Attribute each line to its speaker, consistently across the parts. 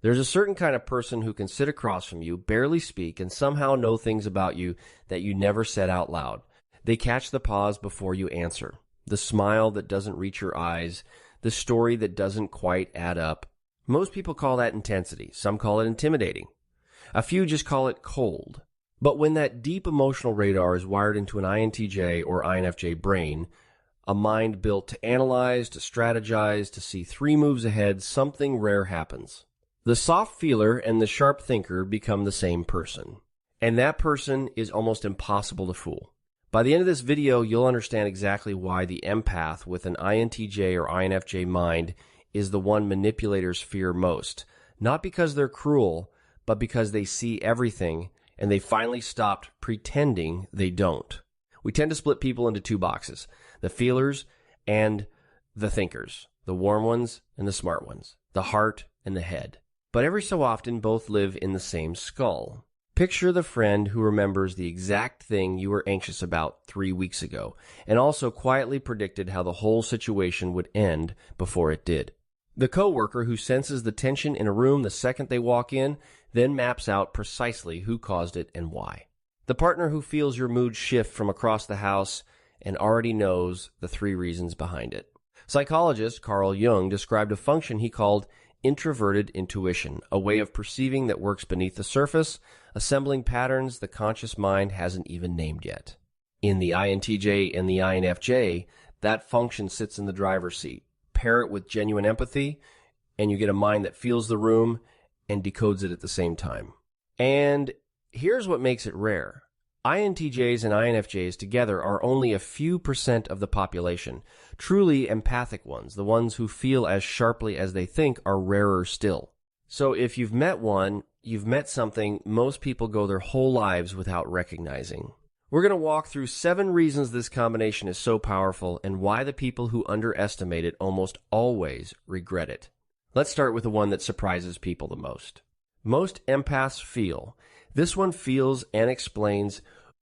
Speaker 1: There's a certain kind of person who can sit across from you, barely speak, and somehow know things about you that you never said out loud. They catch the pause before you answer, the smile that doesn't reach your eyes, the story that doesn't quite add up. Most people call that intensity. Some call it intimidating. A few just call it cold. But when that deep emotional radar is wired into an INTJ or INFJ brain, a mind built to analyze, to strategize, to see 3 moves ahead, something rare happens. The soft feeler and the sharp thinker become the same person. And that person is almost impossible to fool. By the end of this video, you'll understand exactly why the empath with an INTJ or INFJ mind is the one manipulators fear most. Not because they're cruel, but because they see everything and they finally stopped pretending they don't. We tend to split people into 2 boxes, the feelers and the thinkers, the warm ones and the smart ones, the heart and the head. But every so often, both live in the same skull. Picture the friend who remembers the exact thing you were anxious about 3 weeks ago, and also quietly predicted how the whole situation would end before it did. The coworker who senses the tension in a room the second they walk in, then maps out precisely who caused it and why. The partner who feels your mood shift from across the house and already knows the 3 reasons behind it. Psychologist Carl Jung described a function he called introverted intuition, a way of perceiving that works beneath the surface, assembling patterns the conscious mind hasn't even named yet. In the INTJ and the INFJ, that function sits in the driver's seat. Pair it with genuine empathy, and you get a mind that feels the room and decodes it at the same time. And here's what makes it rare. INTJs and INFJs together are only a few % of the population. Truly empathic ones, the ones who feel as sharply as they think, are rarer still. So if you've met one, you've met something most people go their whole lives without recognizing. We're going to walk through 7 reasons this combination is so powerful and why the people who underestimate it almost always regret it. Let's start with the one that surprises people the most. Most empaths feel. This one feels and explains.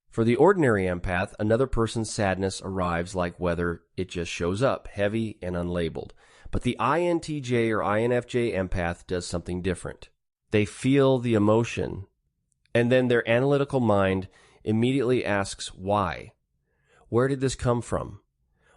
Speaker 1: For the ordinary empath, another person's sadness arrives like weather. It just shows up, heavy and unlabeled. But the INTJ or INFJ empath does something different. They feel the emotion, and then their analytical mind immediately asks why. Where did this come from?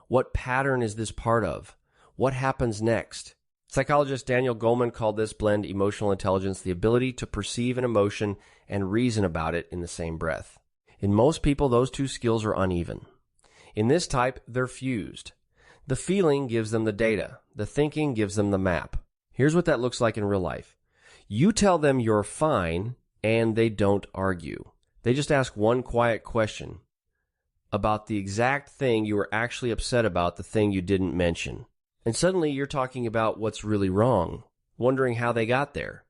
Speaker 1: What pattern is this part of? What happens next? Psychologist Daniel Goleman called this blend emotional intelligence, the ability to perceive an emotion and reason about it in the same breath. In most people, those 2 skills are uneven. In this type, they're fused. The feeling gives them the data. The thinking gives them the map. Here's what that looks like in real life. You tell them you're fine, and they don't argue. They just ask one quiet question about the exact thing you were actually upset about, the thing you didn't mention. And suddenly you're talking about what's really wrong, wondering how they got there.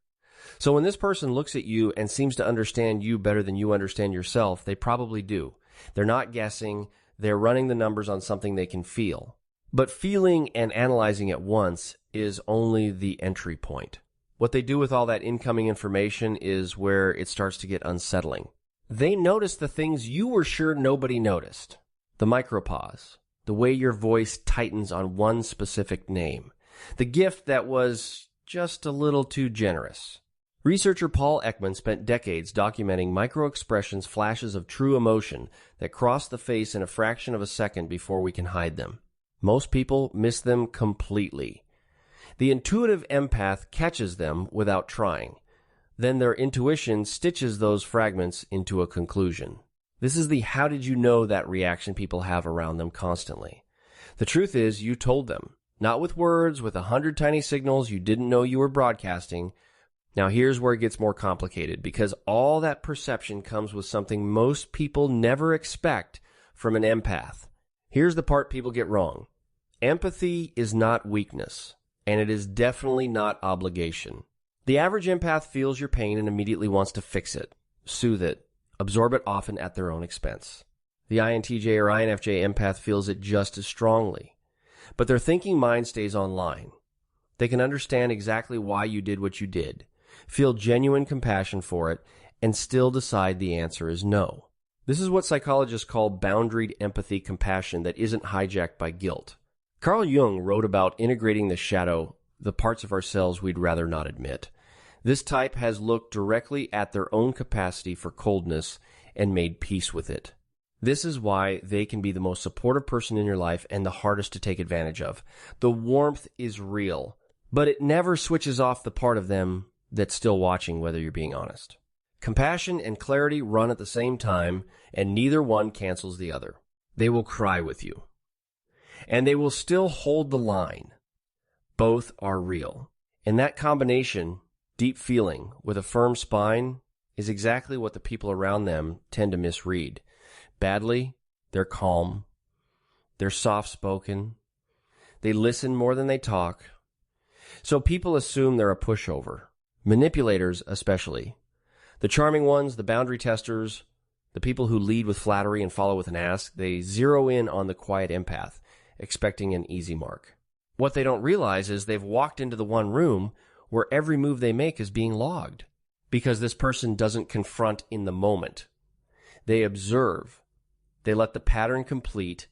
Speaker 1: So when this person looks at you and seems to understand you better than you understand yourself, they probably do. They're not guessing. They're running the numbers on something they can feel. But feeling and analyzing at once is only the entry point. What they do with all that incoming information is where it starts to get unsettling. They notice the things you were sure nobody noticed. The micropause. The way your voice tightens on one specific name. The gift that was just a little too generous. Researcher Paul Ekman spent decades documenting microexpressions, flashes of true emotion that cross the face in a fraction of a second before we can hide them. Most people miss them completely. The intuitive empath catches them without trying. Then their intuition stitches those fragments into a conclusion. This is the how did you know that reaction people have around them constantly. The truth is you told them, not with words, with 100 tiny signals you didn't know you were broadcasting. Now here's where it gets more complicated, because all that perception comes with something most people never expect from an empath. Here's the part people get wrong. Empathy is not weakness, and it is definitely not obligation. The average empath feels your pain and immediately wants to fix it, soothe it, absorb it, often at their own expense. The INTJ or INFJ empath feels it just as strongly, but their thinking mind stays online. They can understand exactly why you did what you did, feel genuine compassion for it, and still decide the answer is no. This is what psychologists call boundaried empathy compassion that isn't hijacked by guilt. Carl Jung wrote about integrating the shadow, the parts of ourselves we'd rather not admit. This type has looked directly at their own capacity for coldness and made peace with it. This is why they can be the most supportive person in your life and the hardest to take advantage of. The warmth is real, but it never switches off the part of them that's still watching, whether you're being honest. Compassion and clarity run at the same time, and neither one cancels the other. They will cry with you, and they will still hold the line. Both are real. And that combination, deep feeling with a firm spine, is exactly what the people around them tend to misread. Badly, they're calm, they're soft-spoken, they listen more than they talk. So people assume they're a pushover. Manipulators especially. The charming ones, the boundary testers, the people who lead with flattery and follow with an ask, they zero in on the quiet empath, expecting an easy mark. What they don't realize is they've walked into the one room where every move they make is being logged, because this person doesn't confront in the moment. They observe. They let the pattern complete.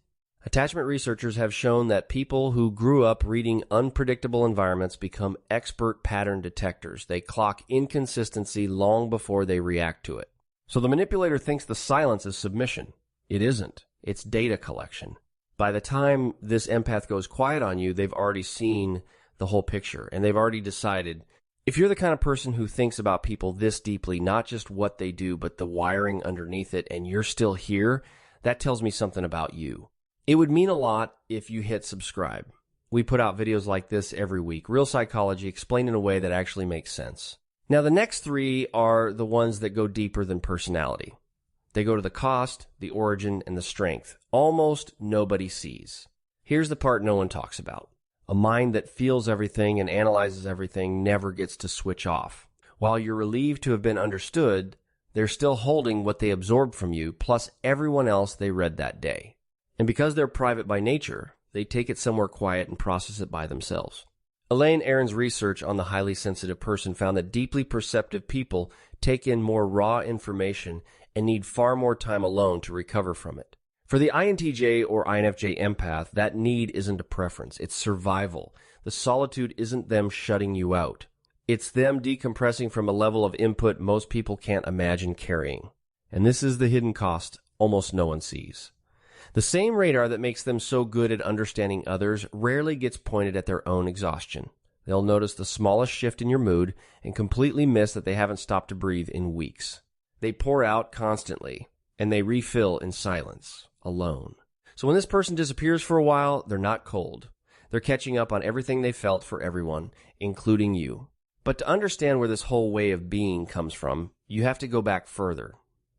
Speaker 1: Attachment researchers have shown that people who grew up reading unpredictable environments become expert pattern detectors. They clock inconsistency long before they react to it. So the manipulator thinks the silence is submission. It isn't. It's data collection. By the time this empath goes quiet on you, they've already seen the whole picture, and they've already decided. If you're the kind of person who thinks about people this deeply, not just what they do, but the wiring underneath it, and you're still here, that tells me something about you. It would mean a lot if you hit subscribe. We put out videos like this every week. Real psychology explained in a way that actually makes sense. Now, the next three are the ones that go deeper than personality. They go to the cost, the origin, and the strength. Almost nobody sees. Here's the part no one talks about. A mind that feels everything and analyzes everything never gets to switch off. While you're relieved to have been understood, they're still holding what they absorbed from you, plus everyone else they read that day. And because they're private by nature, they take it somewhere quiet and process it by themselves. Elaine Aron's research on the highly sensitive person found that deeply perceptive people take in more raw information and need far more time alone to recover from it. For the INTJ or INFJ empath, that need isn't a preference. It's survival. The solitude isn't them shutting you out. It's them decompressing from a level of input most people can't imagine carrying. And this is the hidden cost almost no one sees. The same radar that makes them so good at understanding others rarely gets pointed at their own exhaustion. They'll notice the smallest shift in your mood and completely miss that they haven't stopped to breathe in weeks. They pour out constantly, and they refill in silence, alone. So when this person disappears for a while, they're not cold. They're catching up on everything they felt for everyone, including you. But to understand where this whole way of being comes from, you have to go back further,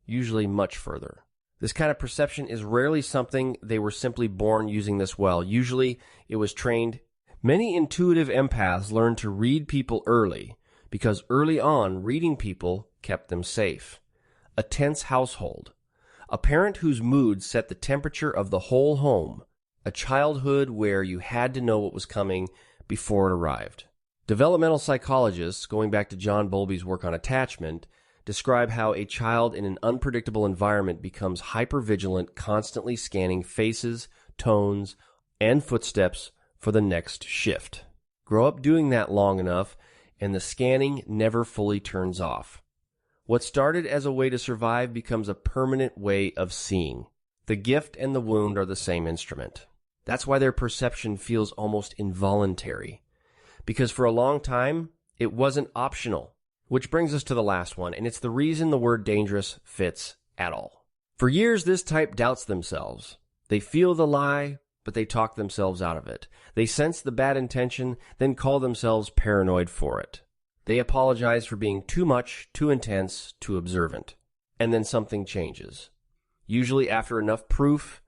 Speaker 1: usually much further. This kind of perception is rarely something they were simply born using this well. Usually, it was trained. Many intuitive empaths learned to read people early because early on, reading people kept them safe. A tense household. A parent whose mood set the temperature of the whole home. A childhood where you had to know what was coming before it arrived. Developmental psychologists, going back to John Bowlby's work on attachment, describe how a child in an unpredictable environment becomes hypervigilant, constantly scanning faces, tones, and footsteps for the next shift. Grow up doing that long enough, and the scanning never fully turns off. What started as a way to survive becomes a permanent way of seeing. The gift and the wound are the same instrument. That's why their perception feels almost involuntary. Because for a long time, it wasn't optional. Which brings us to the last one, and it's the reason the word dangerous fits at all. For years, this type doubts themselves. They feel the lie, but they talk themselves out of it. They sense the bad intention, then call themselves paranoid for it. They apologize for being too much, too intense, too observant. And then something changes. Usually after enough proof,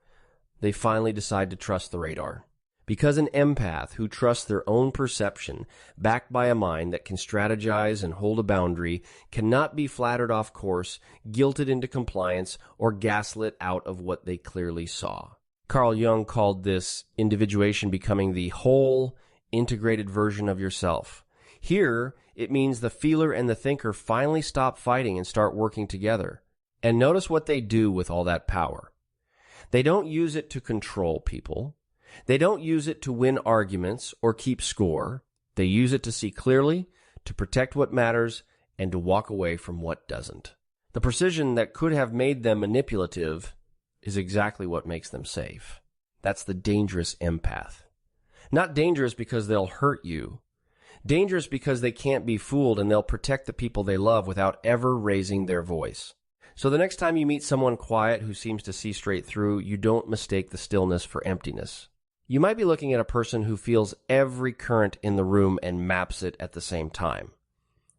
Speaker 1: they finally decide to trust the radar. Because an empath who trusts their own perception, backed by a mind that can strategize and hold a boundary, cannot be flattered off course, guilted into compliance, or gaslit out of what they clearly saw. Carl Jung called this individuation becoming the whole, integrated version of yourself. Here, it means the feeler and the thinker finally stop fighting and start working together. And notice what they do with all that power. They don't use it to control people. They don't use it to win arguments or keep score. They use it to see clearly, to protect what matters and to walk away from what doesn't. The precision that could have made them manipulative is exactly what makes them safe. That's the dangerous empath. Not dangerous because they'll hurt you. Dangerous because they can't be fooled and they'll protect the people they love without ever raising their voice. So the next time you meet someone quiet who seems to see straight through, you don't mistake the stillness for emptiness. You might be looking at a person who feels every current in the room and maps it at the same time.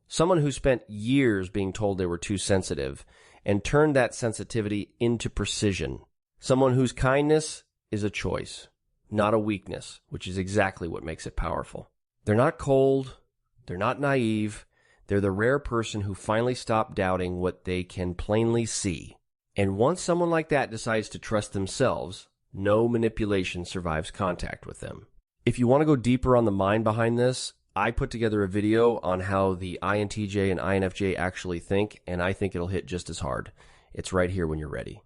Speaker 1: Someone who spent years being told they were too sensitive and turned that sensitivity into precision. Someone whose kindness is a choice, not a weakness, which is exactly what makes it powerful. They're not cold, they're not naive, they're the rare person who finally stopped doubting what they can plainly see. And once someone like that decides to trust themselves, no manipulation survives contact with them. If you want to go deeper on the mind behind this, I put together a video on how the INTJ and INFJ actually think, and I think it'll hit just as hard. It's right here when you're ready.